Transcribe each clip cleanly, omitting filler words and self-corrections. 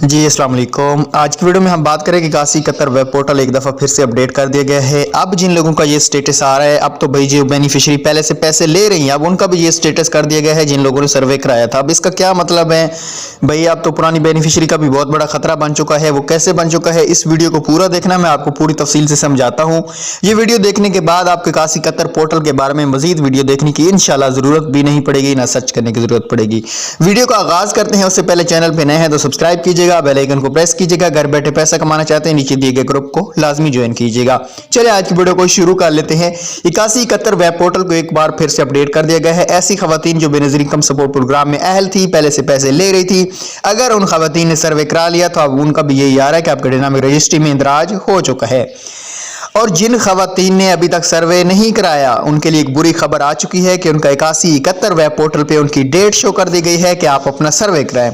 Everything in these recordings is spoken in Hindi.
जी अस्सलाम वालेकुम। आज की वीडियो में हम बात करें कि काशी कतर वेब पोर्टल एक दफ़ा फिर से अपडेट कर दिया गया है। अब जिन लोगों का ये स्टेटस आ रहा है, अब तो भाई जो बेनिफिशियरी पहले से पैसे ले रही हैं, अब उनका भी ये स्टेटस कर दिया गया है जिन लोगों ने सर्वे कराया था। अब इसका क्या मतलब है भाई? अब तो पुरानी बेनिफिशियरी का भी बहुत बड़ा खतरा बन चुका है। वो कैसे बन चुका है, इस वीडियो को पूरा देखना, मैं आपको पूरी तफसील से समझाता हूँ। ये वीडियो देखने के बाद आपके काशी कतर पोर्टल के बारे में मजीद वीडियो देखने की इंशाल्लाह ज़रूरत भी नहीं पड़ेगी, ना सर्च करने की ज़रूरत पड़ेगी। वीडियो का आगाज़ करते हैं। उससे पहले चैनल पर नए हैं तो सब्सक्राइब कीजिएगा, बेल आइकन को प्रेस कीजिएगा। घर बैठे पैसा कमाना चाहते हैं, नीचे दिए गए ग्रुप को लाजमी ज्वाइन कीजिएगा। चलिए आज की वीडियो को शुरू कर लेते हैं। 81 कतर वेब पोर्टल को एक बार फिर से अपडेट कर दिया गया है। ऐसी खवातीन जो बेनज़ीर इनकम सपोर्ट प्रोग्राम में अहल थी, पहले से पैसे ले रही थी, अगर उन खवातीन ने सर्वे करा लिया तो अब उनका भी यही आ रहा है कि आपके डायनामिक रजिस्ट्री में इंदराज हो चुका है। और जिन खवातीन ने अभी तक सर्वे नहीं कराया उनके लिए एक बुरी खबर आ चुकी है कि उनका 81 71 वेब पोर्टल पे उनकी डेट शो कर दी गई है कि आप अपना सर्वे कराएं।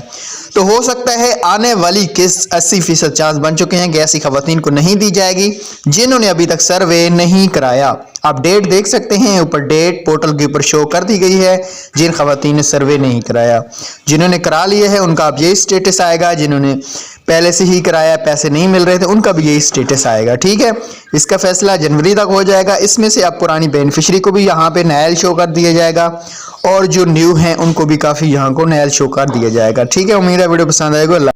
तो हो सकता है आने वाली किस्त 80% चांस बन चुके हैं कि ऐसी खवातीन को नहीं दी जाएगी जिन्होंने अभी तक सर्वे नहीं कराया। आप डेट देख सकते हैं, ऊपर डेट पोर्टल के ऊपर शो कर दी गई है। जिन खवातीन ने सर्वे नहीं कराया, जिन्होंने करा लिए है उनका अब यही स्टेटस आएगा। जिन्होंने पहले से ही कराया, पैसे नहीं मिल रहे थे, उनका भी यही स्टेटस आएगा। ठीक है, इसका फैसला जनवरी तक हो जाएगा। इसमें से अब पुरानी बेनिफिशियरी को भी यहाँ पे नया शो कर दिया जाएगा और जो न्यू हैं उनको भी काफ़ी यहाँ को नया शो कर दिया जाएगा। ठीक है, उम्मीद है वीडियो पसंद आएगा।